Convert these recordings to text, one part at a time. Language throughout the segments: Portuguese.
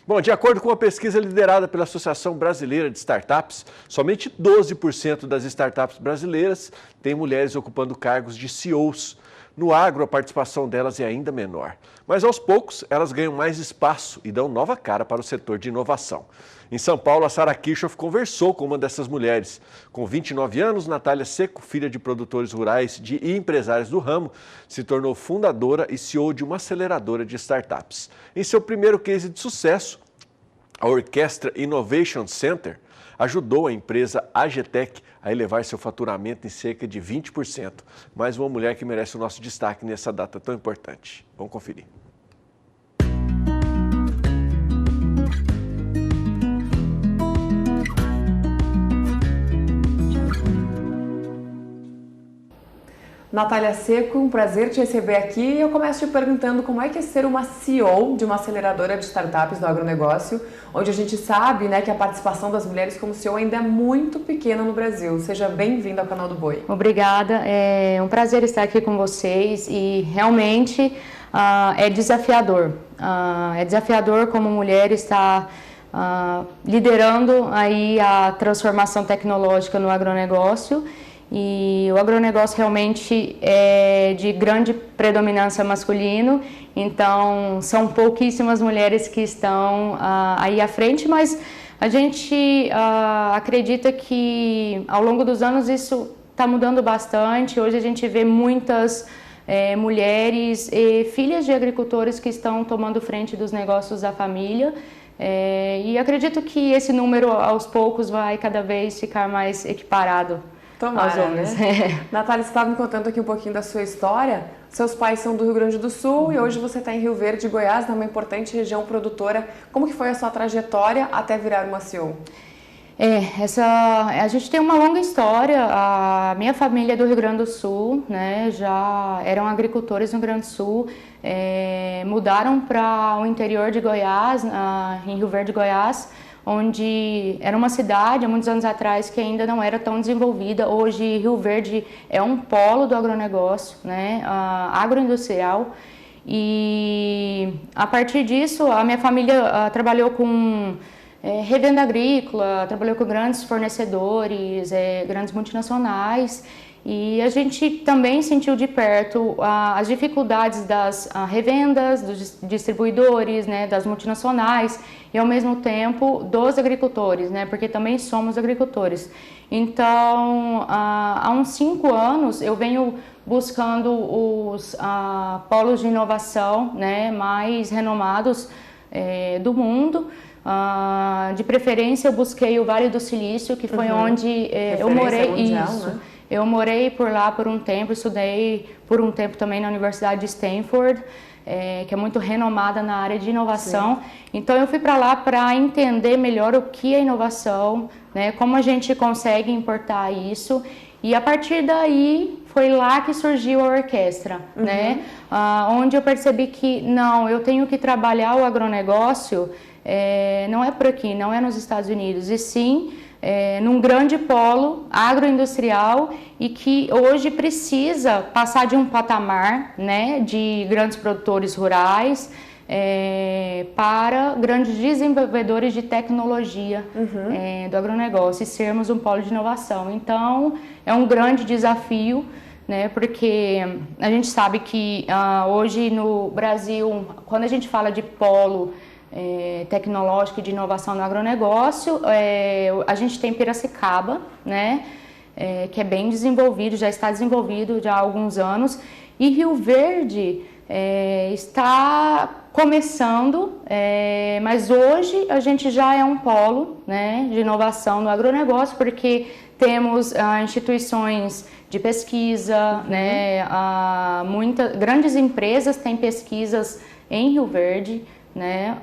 Bom, de acordo com uma pesquisa liderada pela Associação Brasileira de Startups, somente 12% das startups brasileiras têm mulheres ocupando cargos de CEOs. No agro, a participação delas é ainda menor. Mas, aos poucos, elas ganham mais espaço e dão nova cara para o setor de inovação. Em São Paulo, a Sara Kirchhoff conversou com uma dessas mulheres. Com 29 anos, Natália Seco, filha de produtores rurais e empresários do ramo, se tornou fundadora e CEO de uma aceleradora de startups. Em seu primeiro case de sucesso, a Orquestra Innovation Center ajudou a empresa AGTEC a elevar seu faturamento em cerca de 20%. Mais uma mulher que merece o nosso destaque nessa data tão importante. Vamos conferir. Natália Seco, um prazer te receber aqui. E eu começo te perguntando como é que é ser uma CEO de uma aceleradora de startups no agronegócio, onde a gente sabe, né, que a participação das mulheres como CEO ainda é muito pequena no Brasil. Seja bem-vinda ao canal do Boi. Obrigada, é um prazer estar aqui com vocês e realmente é desafiador. É desafiador como mulher estar liderando aí a transformação tecnológica no agronegócio. E o agronegócio realmente é de grande predominância masculino, então são pouquíssimas mulheres que estão aí à frente, mas a gente acredita que ao longo dos anos isso está mudando bastante. Hoje a gente vê muitas mulheres e filhas de agricultores que estão tomando frente dos negócios da família. E acredito que esse número aos poucos vai cada vez ficar mais equiparado. Tomara, né? Natália, você estava me contando aqui um pouquinho da sua história. Seus pais são do Rio Grande do Sul e hoje você está em Rio Verde, Goiás, numa importante região produtora. Como que foi a sua trajetória até virar uma CEO? A gente tem uma longa história. A minha família é do Rio Grande do Sul, né? Já eram agricultores no Rio Grande do Sul, mudaram para o interior de Goiás, em Rio Verde, Goiás, onde era uma cidade há muitos anos atrás que ainda não era tão desenvolvida. Hoje Rio Verde é um polo do agronegócio, né, agroindustrial, e a partir disso a minha família trabalhou com revenda agrícola, trabalhou com grandes fornecedores, grandes multinacionais, e a gente também sentiu de perto as dificuldades das revendas, dos distribuidores, né, das multinacionais e ao mesmo tempo dos agricultores, né, porque também somos agricultores. Então, há uns 5 anos eu venho buscando os polos de inovação, né, mais renomados do mundo. De preferência eu busquei o Vale do Silício, que foi onde eu morei. Mundial, isso. Né? Eu morei por lá por um tempo, estudei por um tempo também na Universidade de Stanford, que é muito renomada na área de inovação. Sim. Então eu fui para lá para entender melhor o que é inovação, né, como a gente consegue importar isso, e a partir daí foi lá que surgiu a orquestra, né, onde eu percebi que não, eu tenho que trabalhar o agronegócio, não é por aqui, não é nos Estados Unidos, e sim num grande polo agroindustrial e que hoje precisa passar de um patamar, né, de grandes produtores rurais para grandes desenvolvedores de tecnologia do agronegócio e sermos um polo de inovação. Então, é um grande desafio, né, porque a gente sabe que hoje no Brasil, quando a gente fala de polo tecnológico de inovação no agronegócio, a gente tem Piracicaba, né, que é bem desenvolvido, já está desenvolvido já há alguns anos, e Rio Verde está começando, mas hoje a gente já é um polo, né, de inovação no agronegócio, porque temos instituições de pesquisa, né, grandes empresas têm pesquisas em Rio Verde, né?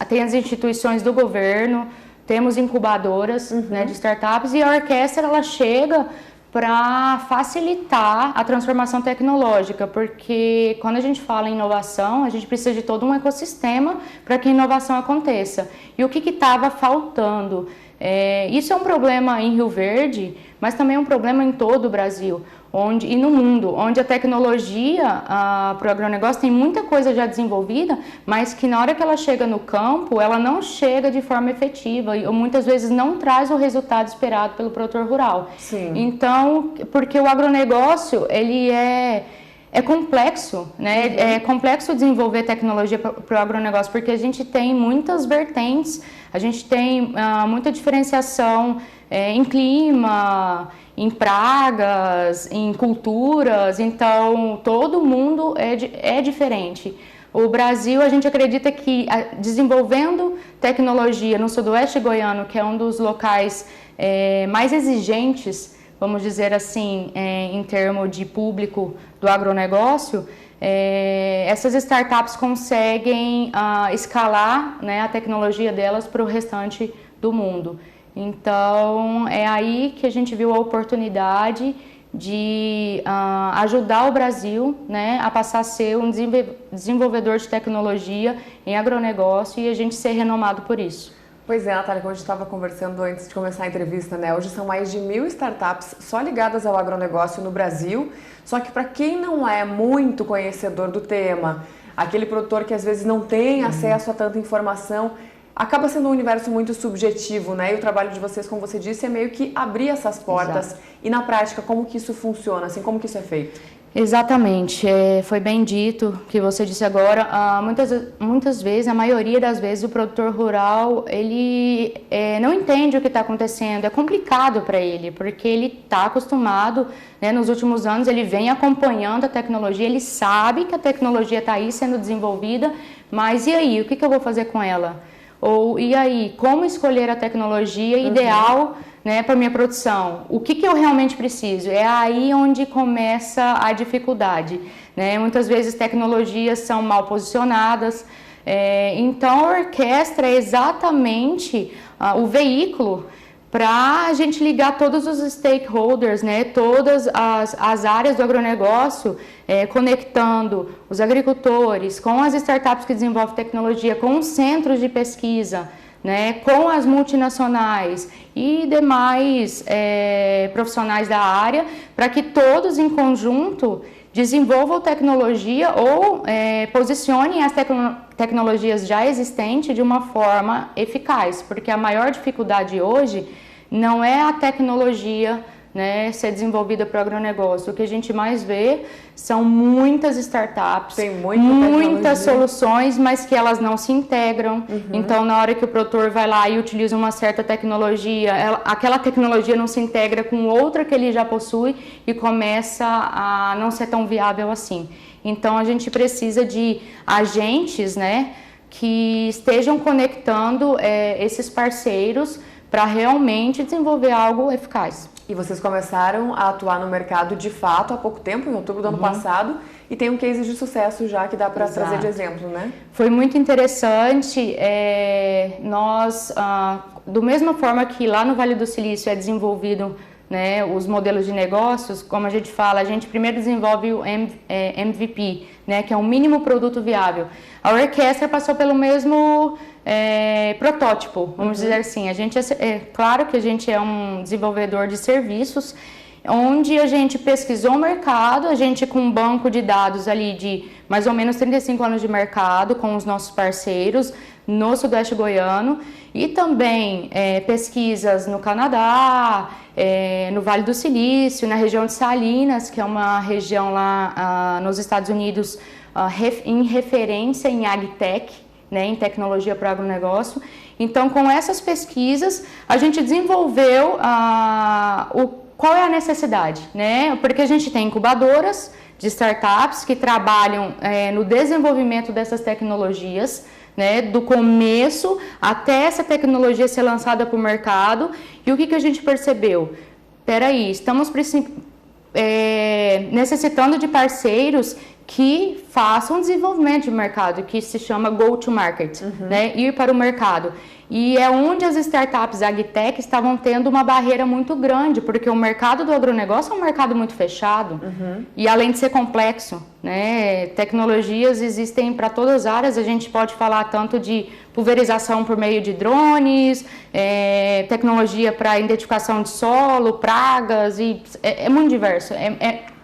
Tem as instituições do governo, temos incubadoras, né, de startups, e a orquestra ela chega para facilitar a transformação tecnológica, porque quando a gente fala em inovação, a gente precisa de todo um ecossistema para que a inovação aconteça. E o que estava faltando? Isso é um problema em Rio Verde, mas também é um problema em todo o Brasil e no mundo, onde a tecnologia para o agronegócio tem muita coisa já desenvolvida, mas que na hora que ela chega no campo, ela não chega de forma efetiva e muitas vezes não traz o resultado esperado pelo produtor rural. Sim. Então, porque o agronegócio, ele é complexo, né? Uhum. É complexo desenvolver tecnologia para o agronegócio, porque a gente tem muitas vertentes, a gente tem muita diferenciação em clima, em pragas, em culturas, então todo mundo é diferente. O Brasil, a gente acredita que desenvolvendo tecnologia no sudoeste goiano, que é um dos locais mais exigentes, vamos dizer assim, em termos de público do agronegócio, essas startups conseguem escalar, né, a tecnologia delas para o restante do mundo. Então, é aí que a gente viu a oportunidade de ajudar o Brasil, né, a passar a ser um desenvolvedor de tecnologia em agronegócio e a gente ser renomado por isso. Pois é, Natália, como a gente estava conversando antes de começar a entrevista, né? Hoje são mais de 1.000 startups só ligadas ao agronegócio no Brasil, só que para quem não é muito conhecedor do tema, aquele produtor que às vezes não tem acesso a tanta informação, acaba sendo um universo muito subjetivo, né? E o trabalho de vocês, como você disse, é meio que abrir essas portas. Exato. E na prática, como que isso funciona, assim, como que isso é feito? Exatamente, foi bem dito que você disse agora. Muitas vezes, a maioria das vezes, o produtor rural ele não entende o que está acontecendo. É complicado para ele, porque ele está acostumado, né, nos últimos anos, ele vem acompanhando a tecnologia, ele sabe que a tecnologia está aí sendo desenvolvida, mas e aí, o que eu vou fazer com ela? Ou e aí, como escolher a tecnologia ideal, né, para minha produção? O que eu realmente preciso? É aí onde começa a dificuldade, né? Muitas vezes tecnologias são mal posicionadas, então a orquestra é exatamente o veículo para a gente ligar todos os stakeholders, né, todas as áreas do agronegócio, conectando os agricultores com as startups que desenvolvem tecnologia, com os centros de pesquisa, né, com as multinacionais e demais profissionais da área, para que todos em conjunto desenvolvam tecnologia ou posicionem as tecnologias já existentes de uma forma eficaz, porque a maior dificuldade hoje não é a tecnologia, né, ser desenvolvida para o agronegócio. O que a gente mais vê são muitas startups, muitas soluções, mas que elas não se integram. Então, na hora que o produtor vai lá e utiliza uma certa tecnologia, aquela tecnologia não se integra com outra que ele já possui e começa a não ser tão viável assim. Então, a gente precisa de agentes, né, que estejam conectando esses parceiros para realmente desenvolver algo eficaz. E vocês começaram a atuar no mercado de fato há pouco tempo, em outubro do ano passado, e tem um case de sucesso já que dá para trazer de exemplo, né? Foi muito interessante. Nós, da mesma forma que lá no Vale do Silício é desenvolvido, né, os modelos de negócios, como a gente fala, a gente primeiro desenvolve o MVP, né, que é um mínimo produto viável. A orquestra passou pelo mesmo protótipo, vamos dizer assim. A gente claro que a gente é um desenvolvedor de serviços, onde a gente pesquisou o mercado, a gente com um banco de dados ali de mais ou menos 35 anos de mercado com os nossos parceiros no Sudoeste Goiano e também pesquisas no Canadá, no Vale do Silício, na região de Salinas, que é uma região lá nos Estados Unidos em referência em AgTech, né, em tecnologia para o agronegócio. Então, com essas pesquisas, a gente desenvolveu qual é a necessidade, né? Porque a gente tem incubadoras de startups que trabalham no desenvolvimento dessas tecnologias, né, do começo até essa tecnologia ser lançada para o mercado. E o que a gente percebeu? Espera aí, estamos necessitando de parceiros que façam um desenvolvimento de mercado, que se chama go-to-market, né? Ir para o mercado. E é onde as startups agtech estavam tendo uma barreira muito grande, porque o mercado do agronegócio é um mercado muito fechado, e além de ser complexo, né? Tecnologias existem para todas as áreas, a gente pode falar tanto de pulverização por meio de drones, tecnologia para identificação de solo, pragas, e é muito diverso,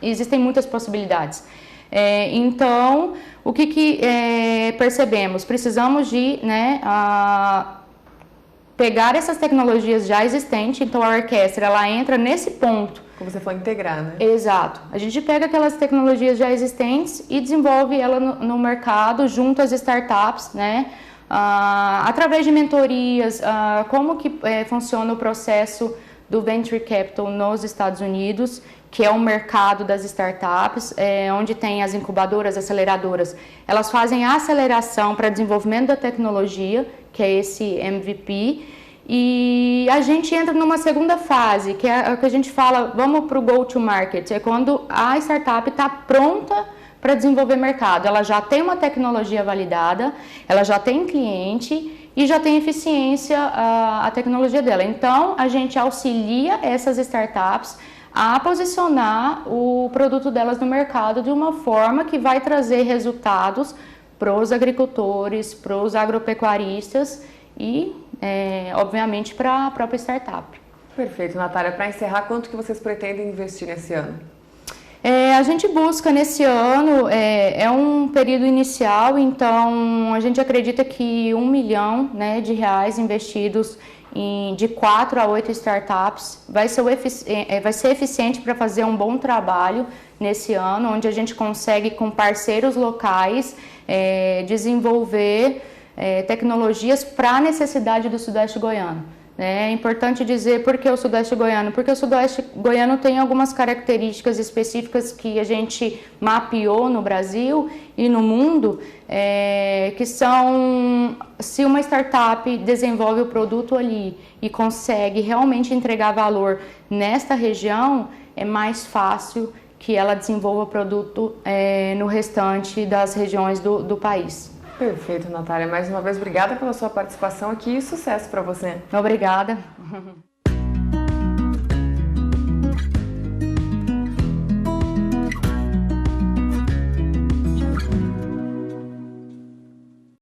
existem muitas possibilidades. Então, o que percebemos? Precisamos de, né, pegar essas tecnologias já existentes, então a orquestra ela entra nesse ponto. Como você for integrar, né? Exato. A gente pega aquelas tecnologias já existentes e desenvolve ela no mercado junto às startups, né? Através de mentorias, como que funciona o processo do Venture Capital nos Estados Unidos, que é o mercado das startups, onde tem as incubadoras, aceleradoras. Elas fazem a aceleração para desenvolvimento da tecnologia, que é esse MVP, e a gente entra numa segunda fase, que é o que a gente fala, vamos para o go-to-market, é quando a startup está pronta para desenvolver mercado. Ela já tem uma tecnologia validada, ela já tem cliente e já tem eficiência a tecnologia dela. Então, a gente auxilia essas startups a posicionar o produto delas no mercado de uma forma que vai trazer resultados para os agricultores, para os agropecuaristas e, obviamente, para a própria startup. Perfeito, Natália. Para encerrar, quanto que vocês pretendem investir nesse ano? A gente busca nesse ano, é um período inicial, então a gente acredita que R$1 milhão, né, de reais investidos de 4 a 8 startups vai ser eficiente para fazer um bom trabalho nesse ano, onde a gente consegue, com parceiros locais, desenvolver tecnologias para a necessidade do Sudeste Goiano. É importante dizer por que o Sudeste Goiano, porque o Sudeste Goiano tem algumas características específicas que a gente mapeou no Brasil e no mundo, que são, se uma startup desenvolve o produto ali e consegue realmente entregar valor nesta região, é mais fácil que ela desenvolva o produto no restante das regiões do país. Perfeito, Natália. Mais uma vez, obrigada pela sua participação aqui e sucesso para você. Obrigada.